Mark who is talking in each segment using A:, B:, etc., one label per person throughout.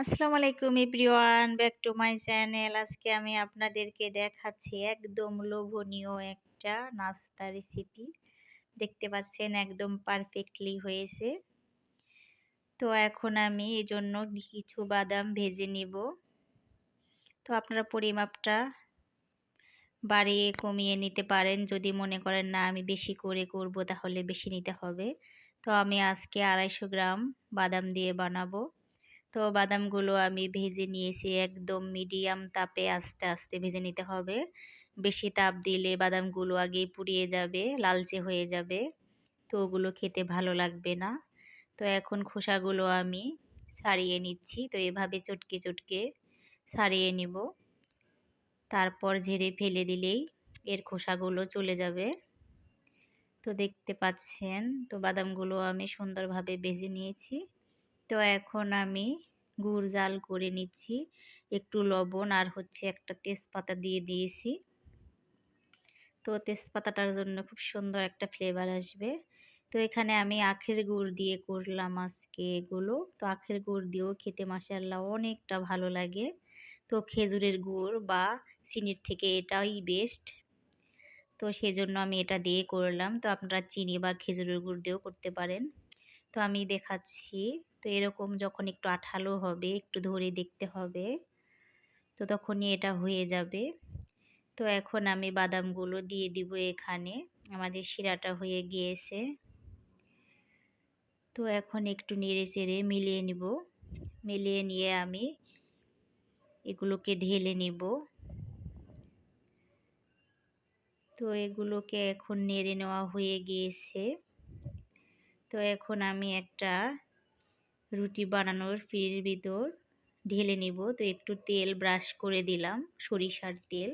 A: আসসালামু আলাইকুম everyone, back to my channel. আজকে আমি আপনাদেরকে দেখাচ্ছি একদম লোভনীয় একটা নাস্তা রেসিপি। দেখতে পাচ্ছেন একদম পারফেক্টলি হয়েছে। তো এখন আমি এজন্য কিছু বাদাম ভেজে নিব। তো আপনারা পরিমাপটা বাড়িয়ে কমিয়ে নিতে পারেন। যদি মনে করেন না আমি বেশি করে করব তাহলে বেশি নিতে হবে। তো আমি আজকে 250 গ্রাম বাদাম দিয়ে বানাবো। তো বাদামগুলো আমি ভেজে নিয়েছি, একদম মিডিয়াম তাপে আস্তে আস্তে ভেজে নিতে হবে। বেশি তাপ দিলে বাদামগুলো আগেই পুড়িয়ে যাবে, লালচে হয়ে যাবে। তো ওগুলো খেতে ভালো লাগবে না। তো এখন খোসাগুলো আমি ছাড়িয়ে নিচ্ছি। তো এভাবে চটকে চটকে ছাড়িয়ে নিব। তারপর ঝেড়ে ফেলে দিলেই এর খোসাগুলো চলে যাবে। তো দেখতে পাচ্ছেন, তো বাদামগুলো আমি সুন্দরভাবে ভেজে নিয়েছি। তো এখন আমি গুড় জাল করে নিচ্ছি, একটু লবণ আর একটা তেজপাতা দিয়ে দিয়েছি। তো তেজপাতাটার জন্য খুব সুন্দর একটা ফ্লেভার আসবে। তো এখানে আমি আখের গুড় দিয়ে করলাম আজকে এগুলো। তো আখের গুড় দিয়েও খেতে মাশাআল্লাহ অনেকটা ভালো লাগে। তো খেজুরের গুড় বা চিনির থেকে এটাই বেস্ট। তো সেজন্য আমি এটা দিয়ে করলাম। তো আপনারা চিনি বা খেজুরের গুড় দিয়েও করতে পারেন। তো আমি দেখাচ্ছি। তো এরকম যখন একটু আঠালো হবে, একটু ধরে দেখতে হবে, তো তখনই এটা হয়ে যাবে। তো এখন আমি বাদামগুলো দিয়ে দিব এখানে। আমাদের শিরাটা হয়ে গিয়েছে। তো এখন একটু নেড়ে চেড়ে মিলিয়ে নিব। মিলিয়ে নিয়ে আমি এগুলোকে ঢেলে নিব। তো এগুলোকে এখন নেড়ে নেওয়া হয়ে গিয়েছে। তো এখন আমি একটা রুটি বানানোর পিঁড়ির ভিতর ঢেলে নিব। তো একটু তেল ব্রাশ করে দিলাম, সরিষার তেল,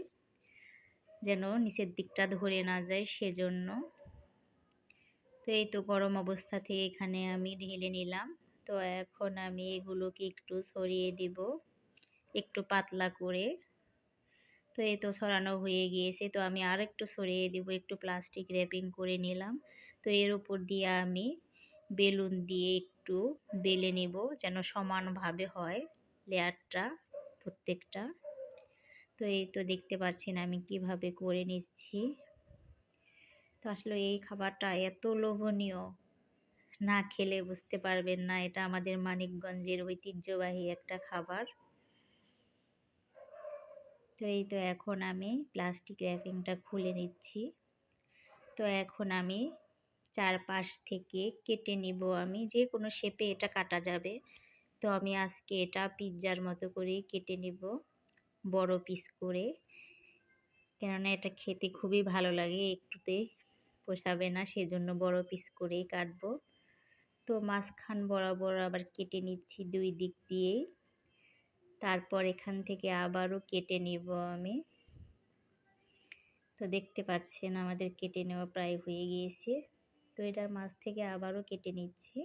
A: যেন নিচের দিকটা ধরে না যায় সেজন্য। তো এই তো গরম অবস্থা থেকে এখানে আমি ঢেলে নিলাম। তো এখন আমি এগুলোকে একটু ছড়িয়ে দিব, একটু পাতলা করে। তো এই তো ছড়ানো হয়ে গিয়েছে। তো আমি আর একটু ছড়িয়ে দিব, একটু প্লাস্টিক র্যাপিং করে নিলাম। তো এর উপর দিয়ে আমি বেলুন দিয়ে একটু বেলে নিব, যেন সমানভাবে হয় লেয়ারটা প্রত্যেকটা। তো এই তো দেখতে পাচ্ছেন আমি কিভাবে করে নিচ্ছি। তো আসলে এই খাবারটা এত লোভনীয়, না খেলে বুঝতে পারবেন না। এটা আমাদের মানিকগঞ্জের ঐতিহ্যবাহী একটা খাবার। তো এই তো এখন আমি প্লাস্টিক র্যাপিংটা খুলে নিচ্ছি। তো এখন আমি চারপাশ থেকে কেটে নিব। আমি যে কোনো শেপে এটা কাটা যাবে। তো আমি আজকে এটা পিৎজার মতো করেই কেটে নিব, বড় পিস করে। কেননা এটা খেতে খুবই ভালো লাগে, একটুতে পোষাবে না, সেজন্য বড় পিস করেই কাটবো। তো মাঝখান বরাবর আবার কেটে নিচ্ছি দুই দিক দিয়েই। তারপর এখান থেকে আবারও কেটে নিব আমি। তো দেখতে পাচ্ছেন আমাদের কেটে নেওয়া প্রায় হয়ে গিয়েছে। তো এটার মাঝ থেকে আবারও কেটে নিচ্ছি।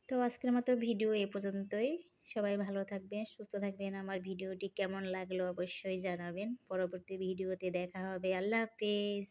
A: তো আজকের মতো ভিডিও এ পর্যন্তই। সবাই ভালো থাকবেন, সুস্থ থাকবেন। আমার ভিডিওটি কেমন লাগলো অবশ্যই জানাবেন। পরবর্তী ভিডিওতে দেখা হবে। আল্লাহ হাফেজ।